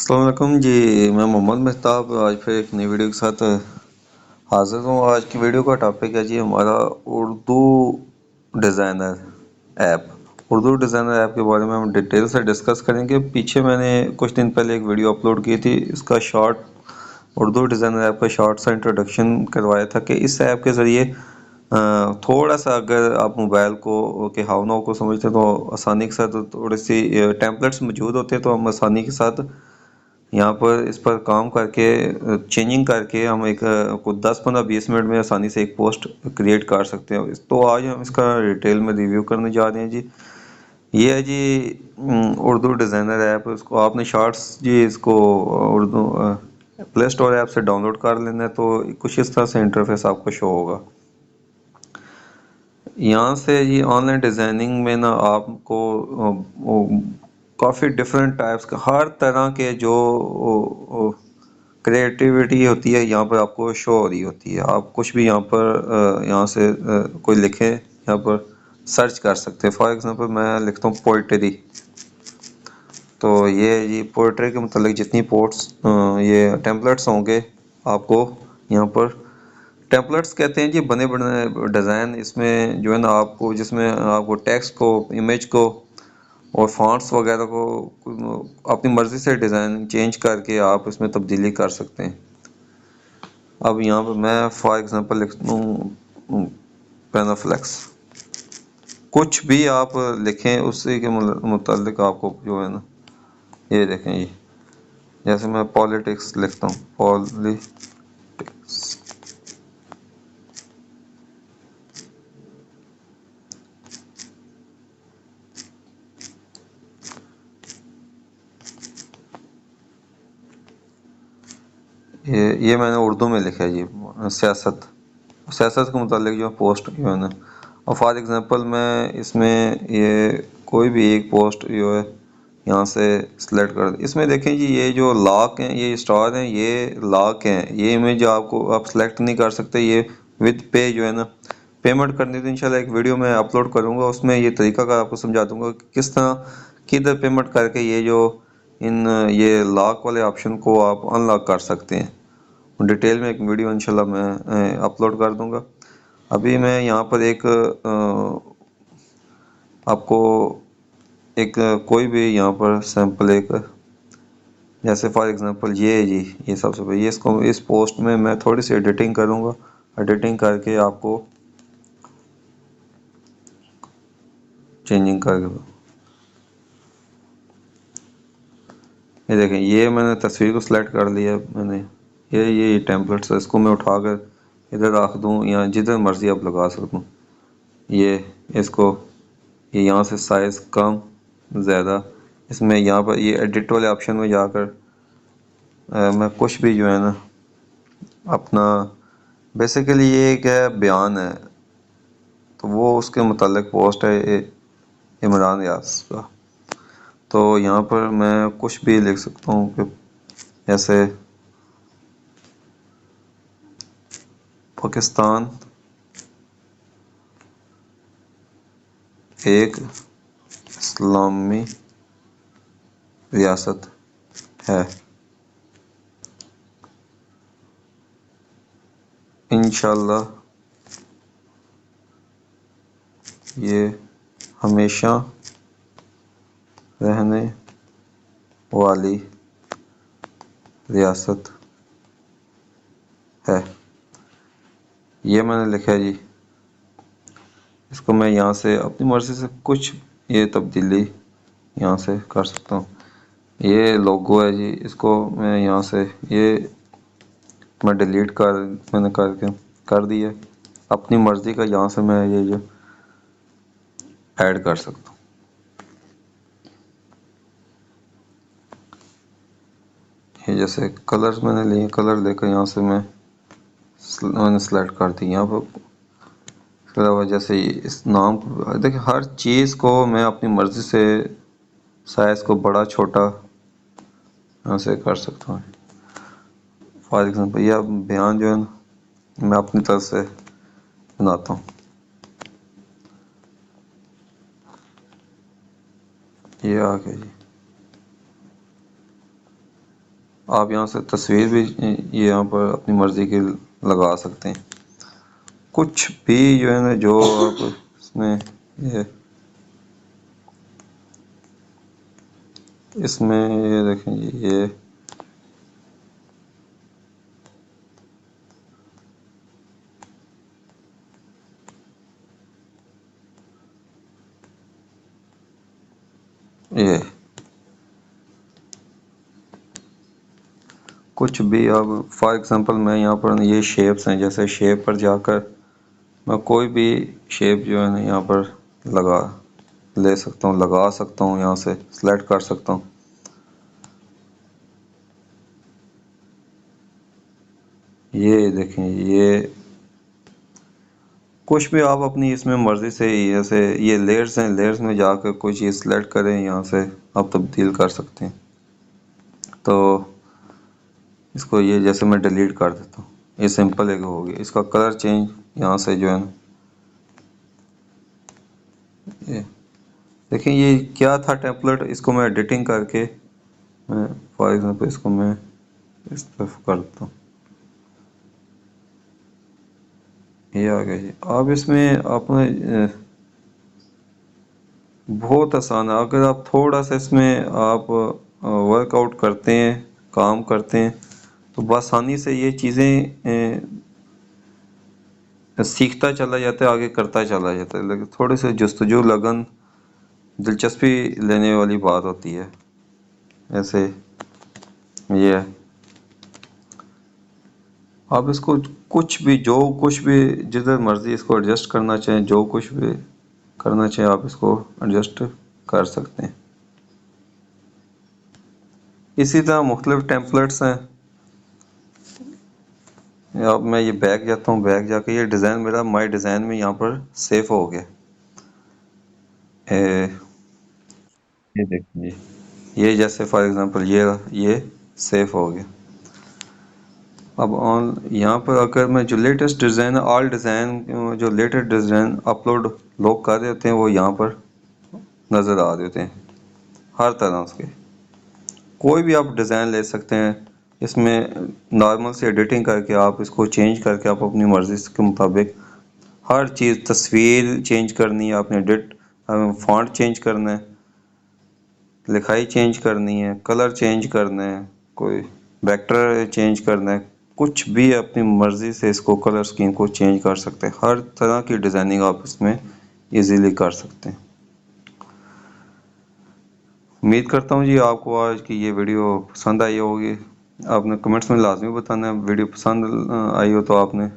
अस्सलाम वालेकुम जी। मैं मोहम्मद महताब आज फिर एक नई वीडियो के साथ हाजिर हूँ। आज की वीडियो का टॉपिक है जी हमारा Urdu designer app. Urdu designer app के बारे में हम डिटेल से डिस्कस करेंगे। पीछे मैंने कुछ दिन पहले एक वीडियो अपलोड की थी, इसका उर्दू डिज़ाइनर ऐप का शॉर्ट सा इंट्रोडक्शन करवाया था कि इस ऐप के ज़रिए थोड़ा सा अगर आप मोबाइल को के हाव भाव को समझते हैं तो आसानी के साथ थोड़ी सी टेम्पलेट्स मौजूद होते हैं, तो हम आसानी के साथ यहाँ पर इस पर काम करके चेंजिंग करके हम एक को 10-15-20 मिनट में आसानी से एक पोस्ट क्रिएट कर सकते हैं। तो आज हम इसका डिटेल में रिव्यू करने जा रहे हैं जी। ये है जी उर्दू डिज़ाइनर ऐप। इसको आपने शॉर्ट्स जी इसको उर्दू प्ले स्टोर ऐप से डाउनलोड कर लेना है, तो कुछ इस तरह से इंटरफेस आपको शो होगा। यहाँ से ये ऑनलाइन डिज़ाइनिंग में ना आपको काफ़ी डिफरेंट टाइप्स का हर तरह के जो क्रिएटिविटी होती है यहाँ पर आपको शो हो रही होती है। आप कुछ भी यहाँ पर यहाँ से कोई लिखे यहाँ पर सर्च कर सकते हैं। फॉर एग्जांपल मैं लिखता हूँ पोइट्री, तो ये जी पोइट्री के मतलब जितनी ये टेम्पलेट्स होंगे आपको यहाँ पर टेम्पलेट्स कहते हैं जी बने बने डिज़ाइन। इसमें जो है ना आपको जिसमें आपको टेक्स्ट को, इमेज को और फॉन्ट्स वगैरह को अपनी मर्ज़ी से डिज़ाइन चेंज करके आप इसमें तब्दीली कर सकते हैं। अब यहाँ पर मैं फॉर एग्जांपल लिखता हूँ पेनाफ्लेक्स। कुछ भी आप लिखें उसी के मुतालिक आपको जो है ना ये देखें ये, जैसे मैं पॉलिटिक्स लिखता हूँ, पॉलिटिक्स। ये मैंने उर्दू में लिखा है जी सियासत। सियासत के मुतालिक जो पोस्ट जो है ना, और फॉर एग्जांपल मैं इसमें ये कोई भी एक पोस्ट जो है यहाँ से सिलेक्ट कर दे। इसमें देखें जी ये जो लॉक हैं, ये स्टार हैं, ये लॉक हैं। ये इमेज आपको आप सिलेक्ट नहीं कर सकते। ये विद पे जो है ना पेमेंट करनी, तो इंशाल्लाह एक वीडियो में अपलोड करूँगा, उसमें ये तरीका का आपको समझा दूँगा कि किस तरह किधर पेमेंट करके ये जो ये लॉक वाले ऑप्शन को आप अनलॉक कर सकते हैं। डिटेल में एक वीडियो इंशाल्लाह मैं अपलोड कर दूंगा। अभी मैं यहाँ पर एक आपको एक कोई भी यहाँ पर सैंपल एक, जैसे फॉर एग्जांपल ये है जी, ये सबसे पहले ये इसको इस पोस्ट में मैं थोड़ी सी एडिटिंग करूँगा। एडिटिंग करके आपको चेंजिंग करके ये देखें, ये मैंने तस्वीर को सिलेक्ट कर लिया मैंने। ये टेम्पलेट्स है, इसको मैं उठाकर इधर रख दूँ या जिधर मर्ज़ी आप लगा सकता हूँ। ये इसको ये यहाँ से साइज़ कम ज़्यादा, इसमें यहाँ पर ये एडिट वाले ऑप्शन में जाकर मैं कुछ भी जो है ना अपना बेसिकली ये एक है बयान है, तो वो उसके मुतालिक पोस्ट है इमरान यास का। तो यहाँ पर मैं कुछ भी लिख सकता हूँ कि जैसे पाकिस्तान एक इस्लामी रियासत है, इंशाल्लाह ये हमेशा रहने वाली रियासत है। ये मैंने लिखा है जी। इसको मैं यहाँ से अपनी मर्ज़ी से कुछ ये तब्दीली यहाँ से कर सकता हूँ। ये लोगो है जी, इसको मैं यहाँ से ये मैं मैंने करके कर दिया। अपनी मर्ज़ी का यहाँ से मैं ये जो ऐड कर सकता हूँ। ये जैसे कलर्स मैंने लिए, कलर लेकर यहाँ से मैंने सेलेक्ट कर दी यहाँ पर। इसके अलावा जैसे इस नाम को देखिए, हर चीज़ को मैं अपनी मर्ज़ी से साइज़ को बड़ा छोटा यहाँ से कर सकता हूँ। फॉर एग्जांपल यह बयान जो है ना मैं अपनी तरफ से बनाता हूँ। ये आ गया जी। آپ یہاں سے تصویر بھی یہ یہاں پر اپنی مرضی کی لگا سکتے ہیں، کچھ بھی جو ہے نا جو آپ اس میں یہ دیکھیں جی یہ کچھ بھی اب فار ایگزامپل میں یہاں پر یہ شیپس ہیں، جیسے شیپ پر جا کر میں کوئی بھی شیپ جو ہے نا یہاں پر لے سکتا ہوں، لگا سکتا ہوں، یہاں سے سلیکٹ کر سکتا ہوں۔ یہ دیکھیں یہ کچھ بھی آپ اپنی اس میں مرضی سے، جیسے یہ لیئرز ہیں، لیئرز میں جا کر کوئی چیز سلیکٹ کریں، یہاں سے آپ تبدیل کر سکتے ہیں۔ تو اس کو یہ جیسے میں ڈیلیٹ کر دیتا ہوں، یہ سمپل ایک ہو گیا۔ اس کا کلر چینج یہاں سے جو ہے نا دیکھیں یہ کیا تھا ٹیمپلیٹ، اس کو میں ایڈیٹنگ کر کے میں فار ایگزامپل اس کو میں اس طرف کرتا ہوں، یہ آ گیا جی۔ آپ اس میں آپ نے بہت آسان ہے، اگر آپ تھوڑا سا اس میں آپ ورک آؤٹ کرتے ہیں، کام کرتے ہیں، تو بآسانی سے یہ چیزیں سیکھتا چلا جاتا ہے، آگے کرتا چلا جاتا ہے، لیکن تھوڑے سے جستجو، لگن، دلچسپی لینے والی بات ہوتی ہے۔ ایسے یہ آپ اس کو کچھ بھی جدھر مرضی اس کو ایڈجسٹ کرنا چاہیں، جو کچھ بھی کرنا چاہیں آپ اس کو ایڈجسٹ کر سکتے ہیں۔ اسی طرح مختلف ٹیمپلیٹس ہیں۔ اب میں یہ بیک جاتا ہوں، بیک جا کے یہ ڈیزائن میرا مائی ڈیزائن میں یہاں پر سیو ہو گیا۔ یہ دیکھیں جی، یہ جیسے فار ایگزامپل یہ سیو ہو گیا۔ اب یہاں پر اگر میں جو لیٹسٹ ڈیزائن، آل ڈیزائن جو لیٹسٹ ڈیزائن اپلوڈ لوگ کر رہے ہوتے ہیں وہ یہاں پر نظر آ رہے ہوتے ہیں، ہر طرح کے کوئی بھی آپ ڈیزائن لے سکتے ہیں۔ اس میں نارمل سے ایڈیٹنگ کر کے آپ اس کو چینج کر کے آپ اپنی مرضی کے مطابق ہر چیز، تصویر چینج کرنی ہے آپ نے، فونٹ چینج کرنا ہے، لکھائی چینج کرنی ہے، کلر چینج کرنا ہے، کوئی ویکٹر چینج کرنا ہے، کچھ بھی اپنی مرضی سے اس کو کلر اسکیم کو چینج کر سکتے ہیں۔ ہر طرح کی ڈیزائننگ آپ اس میں ایزیلی کر سکتے ہیں۔ امید کرتا ہوں جی آپ کو آج کی یہ ویڈیو پسند آئی ہوگی۔ آپ نے کمنٹس میں لازمی بتانا ہے، ویڈیو پسند آئی ہو تو آپ نے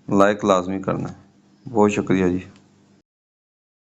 لائک لازمی کرنا ہے۔ بہت شکریہ جی۔